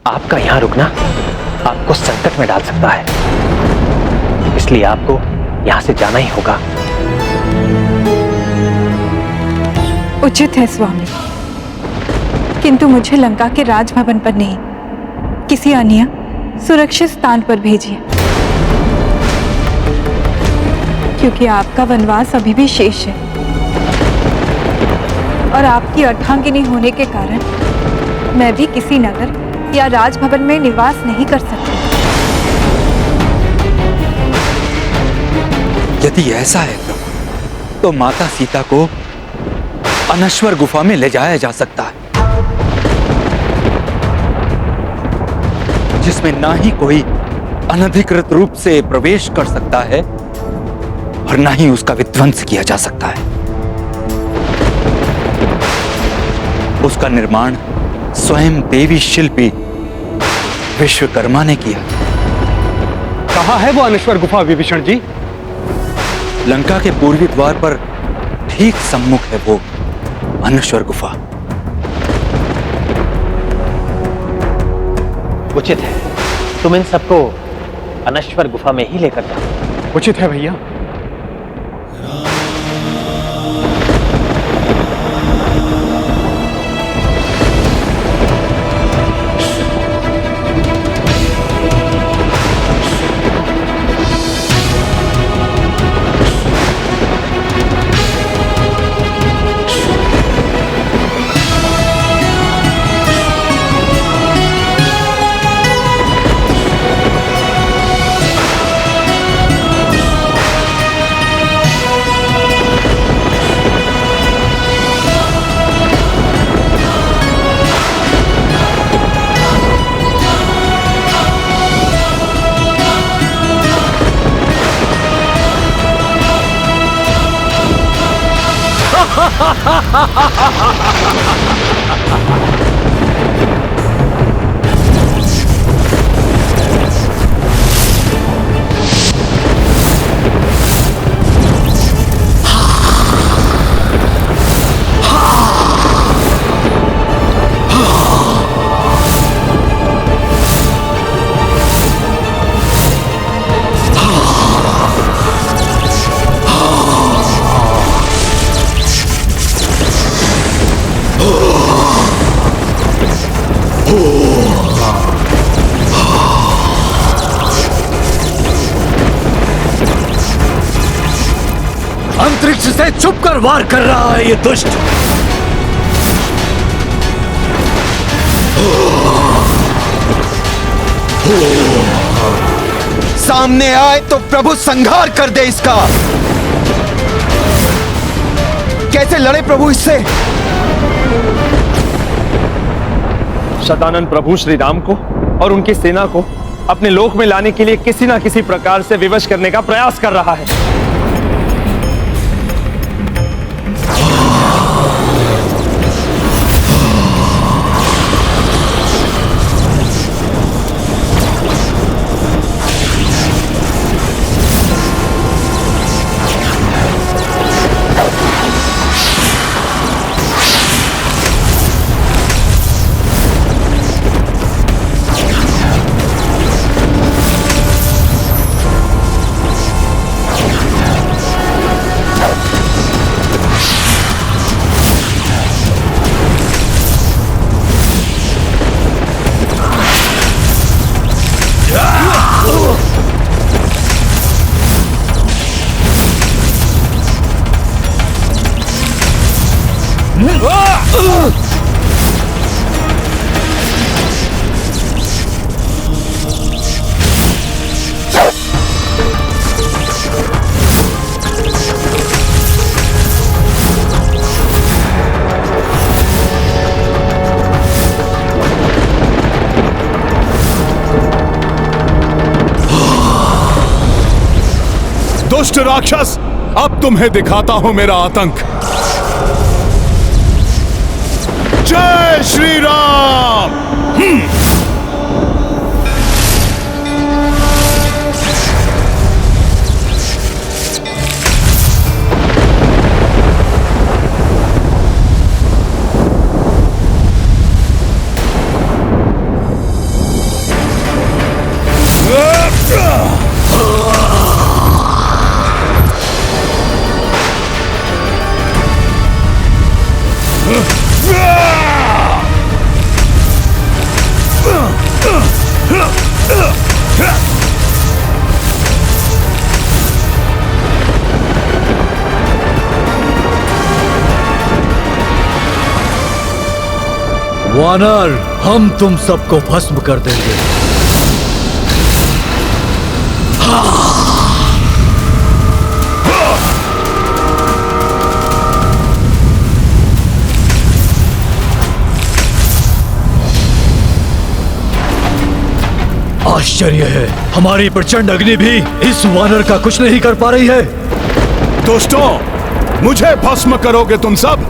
आपका यहां रुकना आपको संकट में डाल सकता है, इसलिए आपको यहां से जाना ही होगा। उचित है स्वामी, किंतु मुझे लंका के राजभवन पर नहीं, किसी अन्य सुरक्षित स्थान पर भेजिए, क्योंकि आपका वनवास अभी भी शेष है और आपकी अर्धांगिनी होने के कारण मैं भी किसी नगर या राजभवन में निवास नहीं कर सकती। यदि ऐसा है प्रभु, तो माता सीता को अनश्वर गुफा में ले जाया जा सकता है, जिसमें ना ही कोई अनधिकृत रूप से प्रवेश कर सकता है और ना ही उसका विध्वंस किया जा सकता है। उसका निर्माण स्वयं देवी शिल्पी विश्वकर्मा ने किया। कहाँ है वो अनश्वर गुफा विभीषण जी? लंका के पूर्वी द्वार पर ठीक सम्मुख है वो अनश्वर गुफा। उचित है, तुम इन सबको अनश्वर गुफा में ही लेकर जाओ। उचित है भैया। अंतरिक्ष से छुपकर वार कर रहा है ये दुष्ट। सामने आए तो प्रभु संहार कर दे इसका। कैसे लड़े प्रभु इससे? शतानन प्रभु श्री राम को और उनकी सेना को अपने लोक में लाने के लिए किसी ना किसी प्रकार से विवश करने का प्रयास कर रहा है। दुष्ट राक्षस, अब तुम्हें दिखाता हूं मेरा आतंक। जय श्री राम। वानर, हम तुम सबको भस्म कर देंगे। आश्चर्य है, हमारी प्रचंड अग्नि भी इस वानर का कुछ नहीं कर पा रही है। दुष्टों, मुझे भस्म करोगे तुम सब?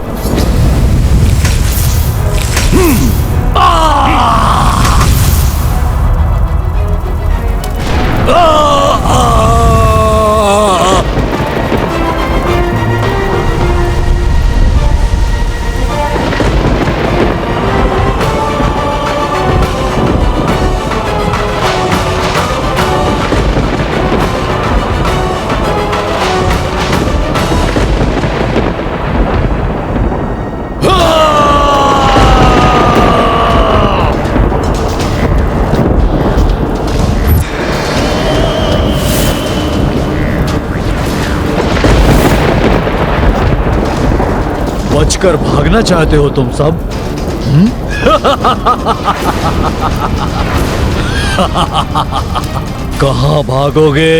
बचकर भागना चाहते हो तुम सब? कहां भागोगे?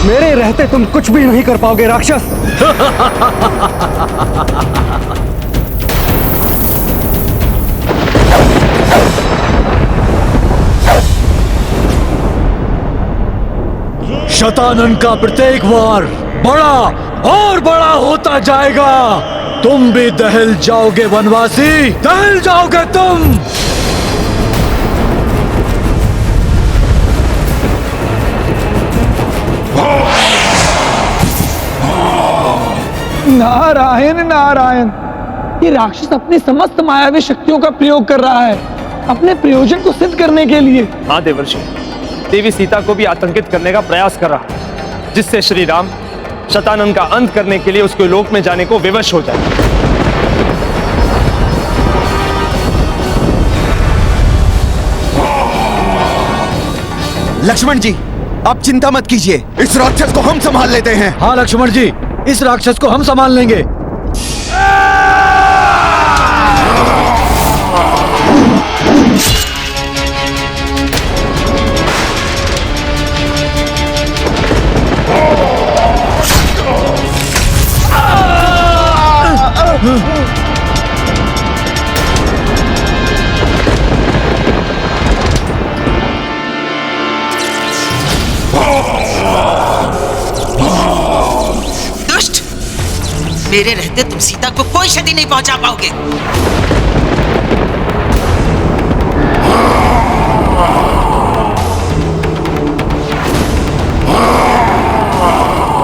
मेरे रहते तुम कुछ भी नहीं कर पाओगे राक्षस। शतानन का प्रत्येक वार बड़ा और बड़ा होता जाएगा। तुम भी दहल जाओगे वनवासी, दहल जाओगे तुम। नारायण नारायण, ये राक्षस अपनी समस्त मायावी शक्तियों का प्रयोग कर रहा है अपने प्रयोजन को सिद्ध करने के लिए। हाँ देवर्षि, देवी सीता को भी आतंकित करने का प्रयास कर रहा है, जिससे श्री राम शतानन का अंत करने के लिए उसके लोक में जाने को विवश हो जाए। लक्ष्मण जी, आप चिंता मत कीजिए, इस राक्षस को हम संभाल लेते हैं। हाँ लक्ष्मण जी, इस राक्षस को हम संभाल लेंगे। दुष्ट, मेरे रहते तुम सीता को कोई क्षति नहीं पहुंचा पाओगे।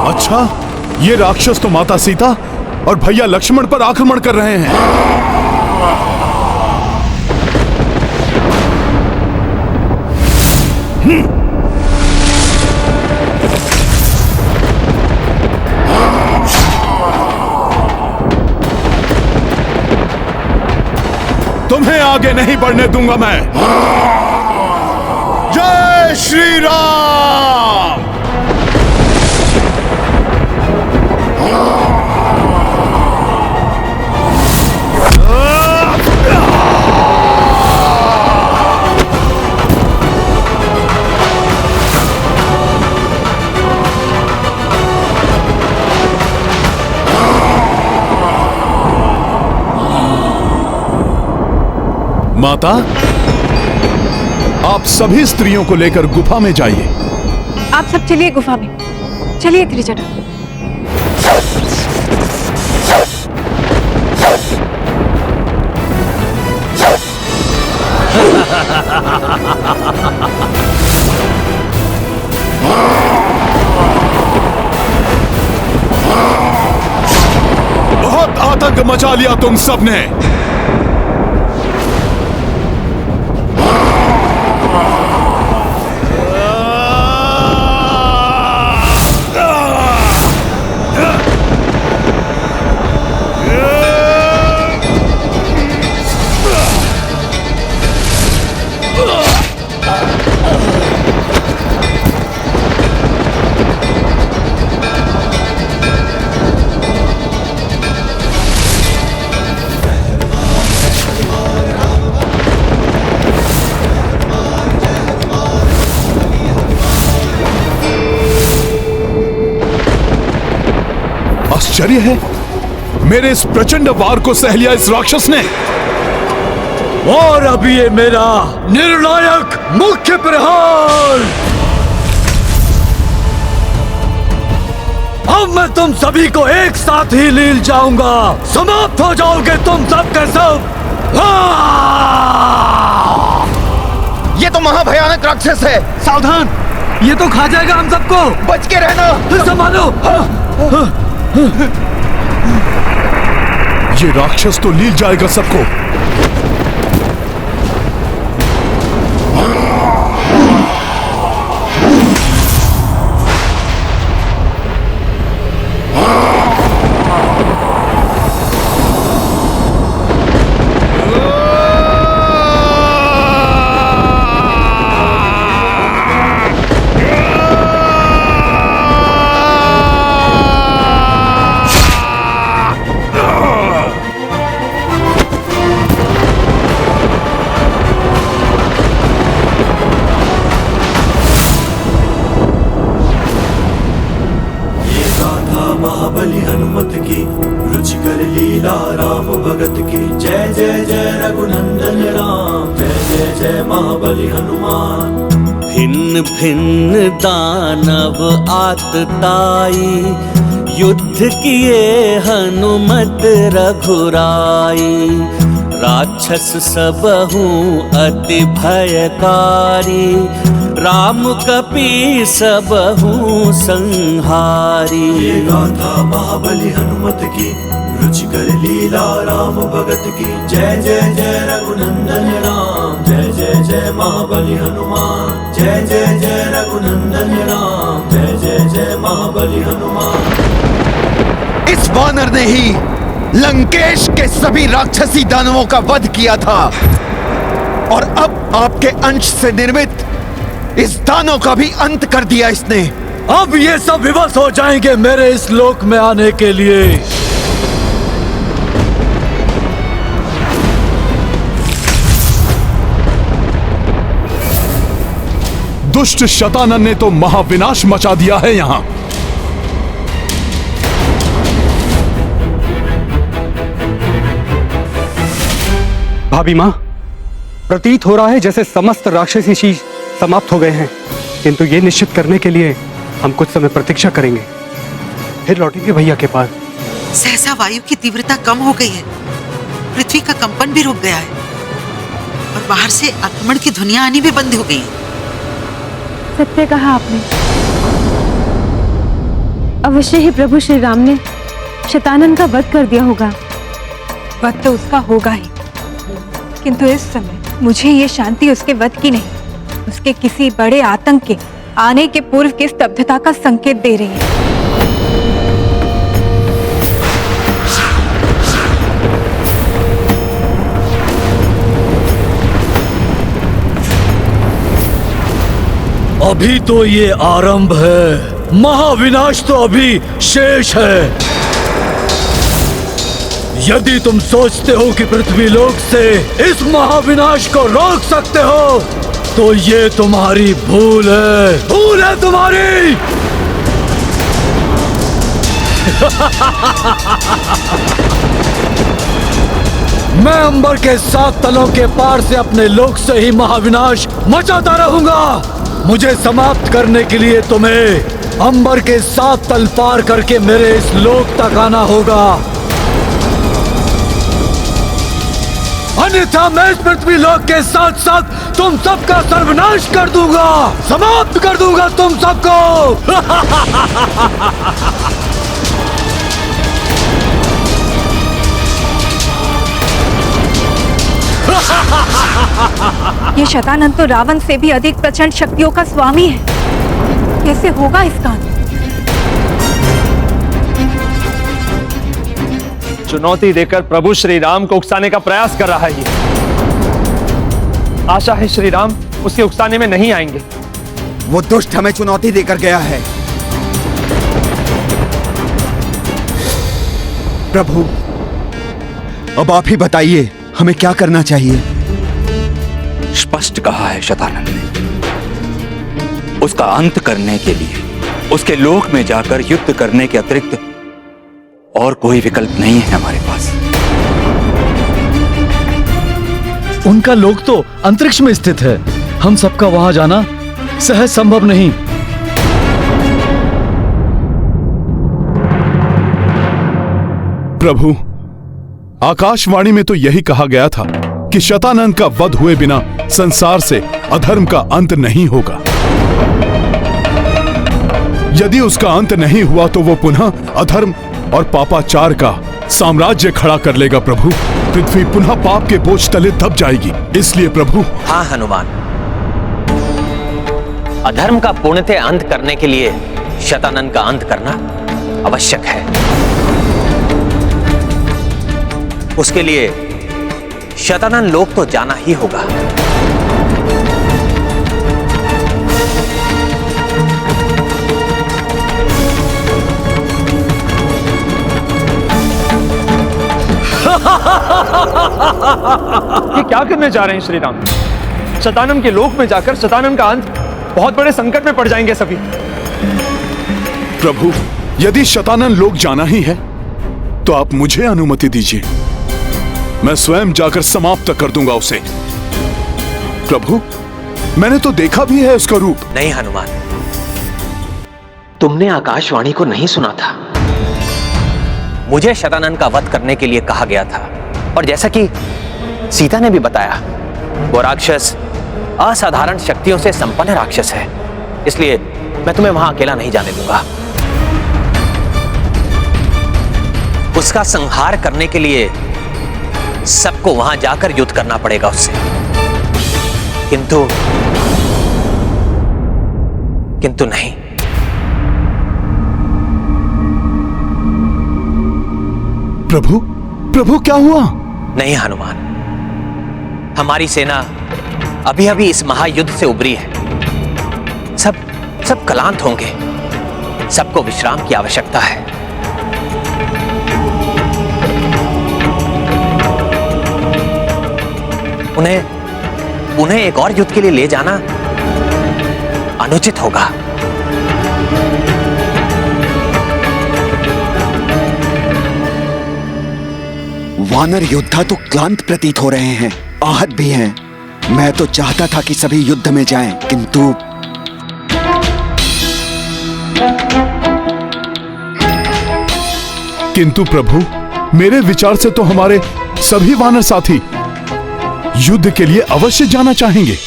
अच्छा, ये राक्षस तो माता सीता और भैया लक्ष्मण पर आक्रमण कर रहे हैं। तुम्हें आगे नहीं बढ़ने दूंगा मैं। जय श्री राम। माता, आप सभी स्त्रियों को लेकर गुफा में जाइए। आप सब चलिए गुफा में, चलिए त्रिजटा। बहुत आतंक मचा लिया तुम सबने। आश्चर्य है, मेरे इस प्रचंड वार को सह लिया इस राक्षस ने। और अब ये मेरा निर्णायक मुख्य प्रहार। अब मैं तुम सभी को एक साथ ही लील जाऊंगा। समाप्त हो जाओगे तुम सब के सब। ये तो महाभयानक राक्षस है। सावधान, ये तो खा जाएगा हम सबको। बच के रहना। संभालो। ये राक्षस तो लील जाएगा सबको। महाबली हनुमत की रुचिकर लीला राम भगत की। जय जय जय रघुनंदन राम, जय जय जय महाबली हनुमान। भिन्न भिन्न दानव आतताई, युद्ध किए हनुमत रघुराई। राक्षस सबहु अति भयकारी, राम कपी सबहु संहारी। ये गाथा महाबली हनुमत की रुचिकर लीला राम भगत की। जय जय जय रघुनंदन राम, जय जय जय महाबली हनुमान। जय जय जय रघुनंदन राम, जय जय जय महाबली हनुमान। इस वानर ने ही लंकेश के सभी राक्षसी दानवों का वध किया था, और अब आपके अंश से निर्मित इस दानव का भी अंत कर दिया इसने। अब ये सब विवश हो जाएंगे मेरे इस लोक में आने के लिए। दुष्ट शतानन ने तो महाविनाश मचा दिया है यहां। भाभी मां, प्रतीत हो रहा है जैसे समस्त राक्षसी शीश समाप्त हो गए हैं, किंतु ये निश्चित करने के लिए हम कुछ समय प्रतीक्षा करेंगे, फिर लौटेंगे भैया के पास। सहसा वायु की तीव्रता कम हो गई है, पृथ्वी का कंपन भी रुक गया है और बाहर से आक्रमण की ध्वनियां आनी भी बंद हो गई हैं। सत्य कहा आपने। अवश्य ही प्रभु श्री राम ने शतानन का वध कर दिया होगा। वध तो उसका होगा ही, किंतु इस समय मुझे ये शांति उसके वध की नहीं, उसके किसी बड़े आतंक के आने के पूर्व की स्तब्धता का संकेत दे रही है। अभी तो ये आरंभ है, महाविनाश तो अभी शेष है। यदि तुम सोचते हो कि पृथ्वी लोक से इस महाविनाश को रोक सकते हो, तो ये तुम्हारी भूल है तुम्हारी। मैं अंबर के 7 तलों के पार से अपने लोक से ही महाविनाश मचाता रहूंगा। मुझे समाप्त करने के लिए तुम्हें अंबर के 7 तल पार करके मेरे इस लोक तक आना होगा, अन्यथा मैं इस पृथ्वी लोक के साथ साथ तुम सबका सर्वनाश कर दूंगा, समाप्त कर दूंगा तुम सबको। ये शतानन तो रावण से भी अधिक प्रचंड शक्तियों का स्वामी है, कैसे होगा इसका अंत? चुनौती देकर प्रभु श्री राम को उकसाने का प्रयास कर रहा है ये। आशा है श्री राम उसके उकसाने में नहीं आएंगे। वो दुष्ट हमें चुनौती देकर गया है। प्रभु, अब आप ही बताइए हमें क्या करना चाहिए। स्पष्ट कहा है शतानन ने, उसका अंत करने के लिए उसके लोक में जाकर युद्ध करने के अतिरिक्त और कोई विकल्प नहीं है हमारे पास। उनका लोक तो अंतरिक्ष में स्थित है, हम सबका वहां जाना सहज संभव नहीं। प्रभु, आकाशवाणी में तो यही कहा गया था कि शतानंद का वध हुए बिना संसार से अधर्म का अंत नहीं होगा। यदि उसका अंत नहीं हुआ तो वो पुनः अधर्म और पापाचार का साम्राज्य खड़ा कर लेगा। प्रभु, पृथ्वी पुनः पाप के बोझ तले दब जाएगी। इसलिए प्रभु। हाँ हनुमान, अधर्म का पूर्णतः अंत करने के लिए शतानंद का अंत करना आवश्यक है। उसके लिए शतानंद लोक तो जाना ही होगा। ये क्या करने जा रहे हैं श्री राम? शतानंद के लोक में जाकर शतानंद का अंत, बहुत बड़े संकट में पड़ जाएंगे सभी। प्रभु, यदि शतानंद लोक जाना ही है तो आप मुझे अनुमति दीजिए, मैं स्वयं जाकर समाप्त कर दूंगा उसे। प्रभु, मैंने तो देखा भी है उसका रूप। नहीं हनुमान, तुमने आकाशवाणी को नहीं सुना था। मुझे शतानंद का वध करने के लिए कहा गया था, और जैसा कि सीता ने भी बताया, वो राक्षस असाधारण शक्तियों से संपन्न राक्षस है। इसलिए मैं तुम्हें वहां अकेला नहीं जाने दूंगा। उसका संहार करने के लिए सबको वहां जाकर युद्ध करना पड़ेगा उससे। किंतु नहीं, प्रभु, प्रभु क्या हुआ? नहीं हनुमान, हमारी सेना अभी अभी इस महायुद्ध से उबरी है। सब क्लांत होंगे, सबको विश्राम की आवश्यकता है। उन्हें एक और युद्ध के लिए ले जाना अनुचित होगा। वानर योद्धा तो क्लांत प्रतीत हो रहे हैं, आहत भी हैं। मैं तो चाहता था कि सभी युद्ध में जाएं, किंतु प्रभु, मेरे विचार से तो हमारे सभी वानर साथी युद्ध के लिए अवश्य जाना चाहेंगे।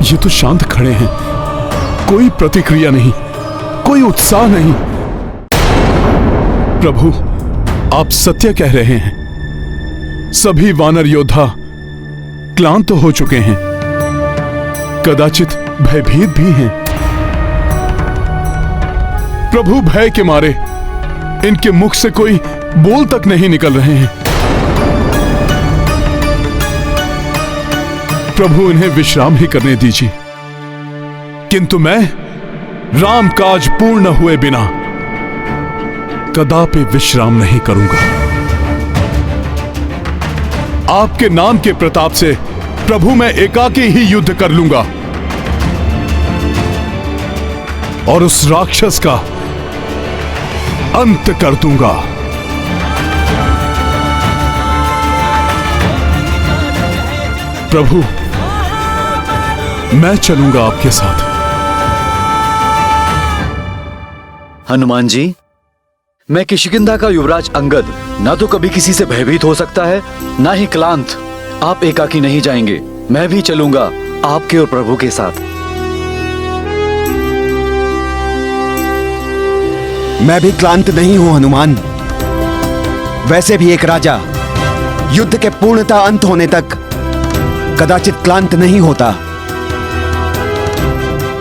ये तो शांत खड़े हैं, कोई प्रतिक्रिया नहीं, कोई उत्साह नहीं। प्रभु, आप सत्य कह रहे हैं, सभी वानर योद्धा क्लांत हो चुके हैं, कदाचित भयभीत भी हैं। प्रभु, भय के मारे इनके मुख से कोई बोल तक नहीं निकल रहे हैं। प्रभु, इन्हें विश्राम ही करने दीजिए। किंतु मैं राम काज पूर्ण हुए बिना कदापि विश्राम नहीं करूंगा। आपके नाम के प्रताप से प्रभु, मैं एकाकी ही युद्ध कर लूंगा और उस राक्षस का अंत कर दूंगा। प्रभु, मैं चलूंगा आपके साथ। हनुमान जी, मैं किष्किंधा का युवराज अंगद ना तो कभी किसी से भयभीत हो सकता है, ना ही क्लांत। आप एकाकी नहीं जाएंगे, मैं भी चलूंगा आपके और प्रभु के साथ। मैं भी क्लांत नहीं हूं हनुमान। वैसे भी एक राजा युद्ध के पूर्णतः अंत होने तक कदाचित क्लांत नहीं होता।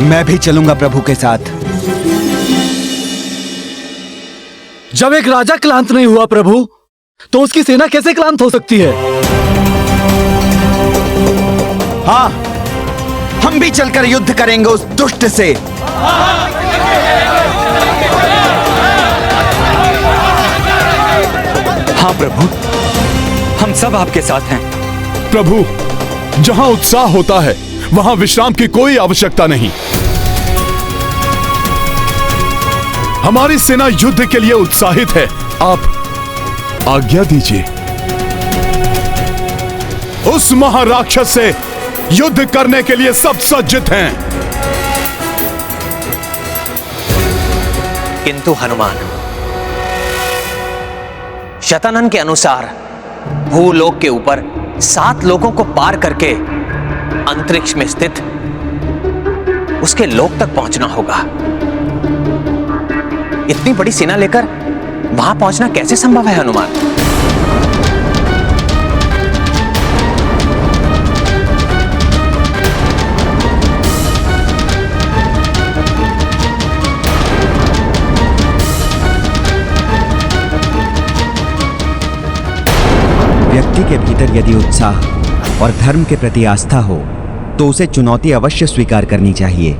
मैं भी चलूंगा प्रभु के साथ। जब एक राजा क्लांत नहीं हुआ प्रभु, तो उसकी सेना कैसे क्लांत हो सकती है? हाँ, हम भी चलकर युद्ध करेंगे उस दुष्ट से। हाँ प्रभु, हम सब आपके साथ हैं। प्रभु, जहां उत्साह होता है वहां विश्राम की कोई आवश्यकता नहीं। हमारी सेना युद्ध के लिए उत्साहित है। आप आज्ञा दीजिए। उस महाराक्षस से युद्ध करने के लिए सब सज्जित हैं। किंतु हनुमान, शतानन के अनुसार भूलोक के ऊपर 7 लोकों को पार करके अंतरिक्ष में स्थित उसके लोक तक पहुंचना होगा। इतनी बड़ी सेना लेकर वहां पहुंचना कैसे संभव है हनुमान? व्यक्ति के भीतर यदि उत्साह और धर्म के प्रति आस्था हो तो उसे चुनौती अवश्य स्वीकार करनी चाहिए।